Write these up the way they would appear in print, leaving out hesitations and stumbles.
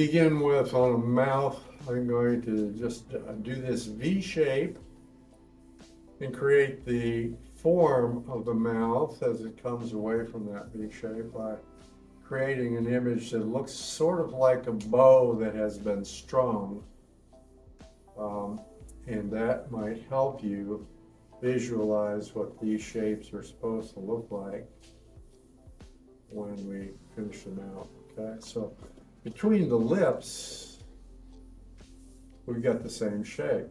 begin with, on a mouth, I'm going to just do this V shape and create the form of the mouth as it comes away from that V shape by creating an image that looks sort of like a bow that has been strung. And that might help you visualize what these shapes are supposed to look like when we finish them out. Okay, so between the lips, we've got the same shape,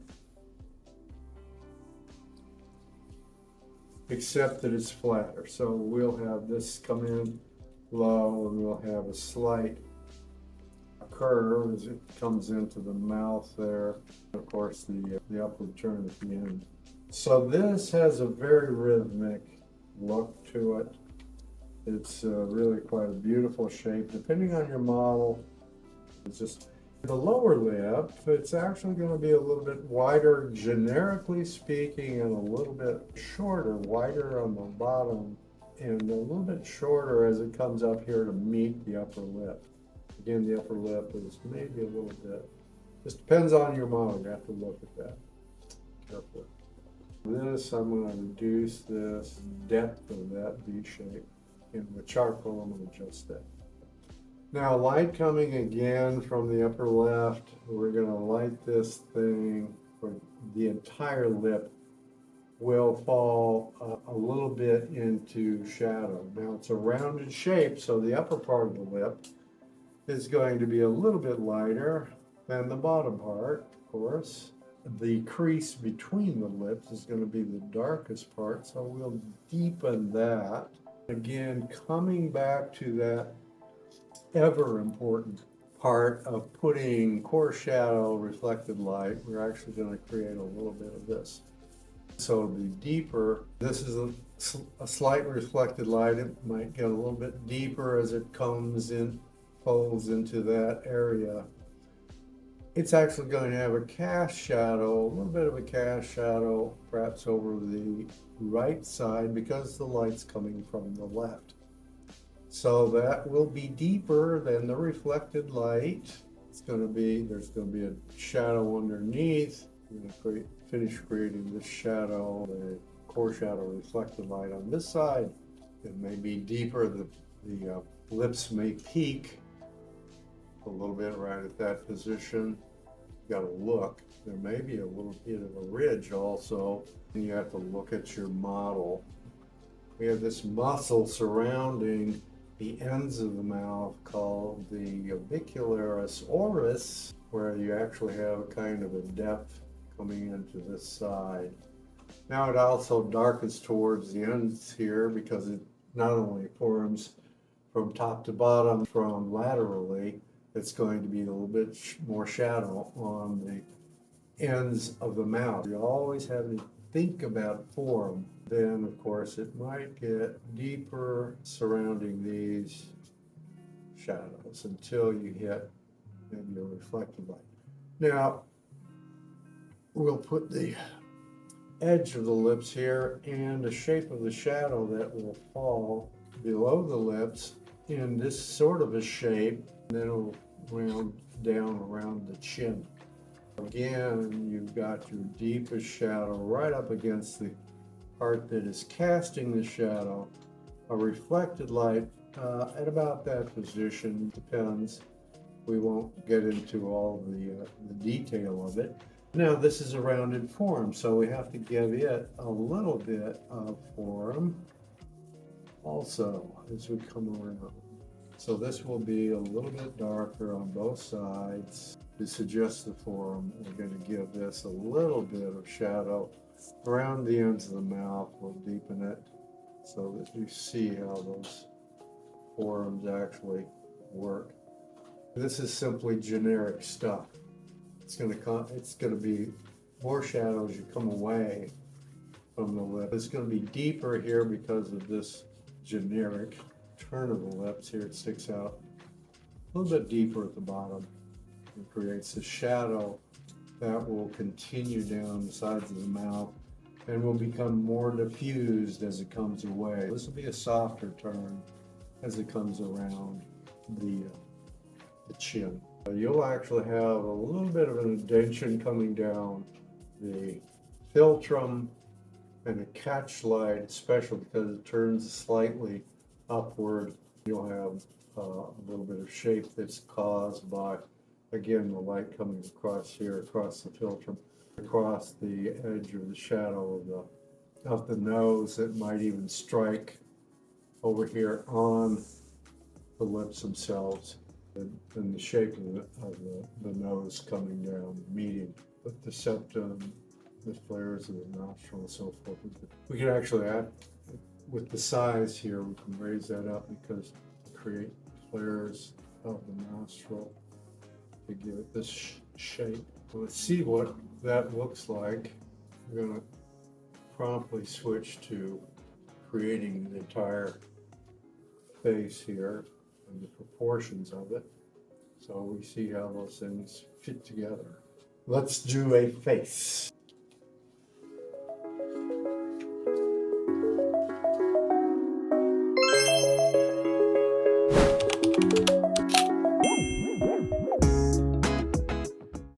except that it's flatter. So we'll have this come in low, and we'll have a slight curve as it comes into the mouth there. Of course, the upward turn at the end. So this has a very rhythmic look to it. It's really quite a beautiful shape. Depending on your model, it's just the lower lip, it's actually going to be a little bit wider, generically speaking, and a little bit shorter, wider on the bottom, and a little bit shorter as it comes up here to meet the upper lip. Again, the upper lip is maybe a little bit, just depends on your model. You have to look at that carefully. This, I'm going to reduce this depth of that V shape. And with charcoal, I'm going to adjust that. Now, light coming again from the upper left. We're going to light this thing, or the entire lip will fall a little bit into shadow. Now, it's a rounded shape, so the upper part of the lip is going to be a little bit lighter than the bottom part, of course. The crease between the lips is going to be the darkest part, so we'll deepen that. Again, coming back to that ever important part of putting core shadow, reflected light, we're actually going to create a little bit of this. So it'll be deeper. This is a slight reflected light. It might get a little bit deeper as it comes in, folds into that area. It's actually going to have a cast shadow, a little bit of a cast shadow, perhaps over the right side because the light's coming from the left. So that will be deeper than the reflected light. It's going to be, there's going to be a shadow underneath. I'm going to finish creating this shadow, the core shadow reflected light on this side. It may be deeper, the lips may peak a little bit right at that position. You got to look. There may be a little bit of a ridge also. And you have to look at your model. We have this muscle surrounding the ends of the mouth called the orbicularis oris, where you actually have a kind of a depth coming into this side. Now it also darkens towards the ends here because it not only forms from top to bottom, from laterally, it's going to be a little bit more shadow on the ends of the mouth. You always have to think about form. Then, of course, it might get deeper surrounding these shadows until you hit maybe a reflected light. Now, we'll put the edge of the lips here and the shape of the shadow that will fall below the lips in this sort of a shape, and then it'll round down around the chin. Again, you've got your deepest shadow right up against the part that is casting the shadow. A reflected light at about that position, depends. We won't get into all the detail of it. Now this is a rounded form, so we have to give it a little bit of form also as we come around. So this will be a little bit darker on both sides. To suggest the form, we're going to give this a little bit of shadow around the ends of the mouth. We'll deepen it so that you see how those forms actually work. This is simply generic stuff. It's going to be more shadow as you come away from the lip. It's going to be deeper here because of this generic turn of the lips. Here it sticks out a little bit deeper at the bottom. It creates a shadow that will continue down the sides of the mouth and will become more diffused as it comes away. This will be a softer turn as it comes around the chin. You'll actually have a little bit of an indentation coming down the philtrum and the catch light, especially because it turns slightly upward. You'll have a little bit of shape that's caused by, again, the light coming across here, across the philtrum, across the edge of the shadow of the nose. It might even strike over here on the lips themselves, and the shape of the nose coming down, meeting the septum, the flares of the nostril and so forth. We can actually add, with the size here, we can raise that up because create flares of the nostril to give it this shape. So let's see what that looks like. We're going to promptly switch to creating the entire face here and the proportions of it, so we see how those things fit together. Let's do a face.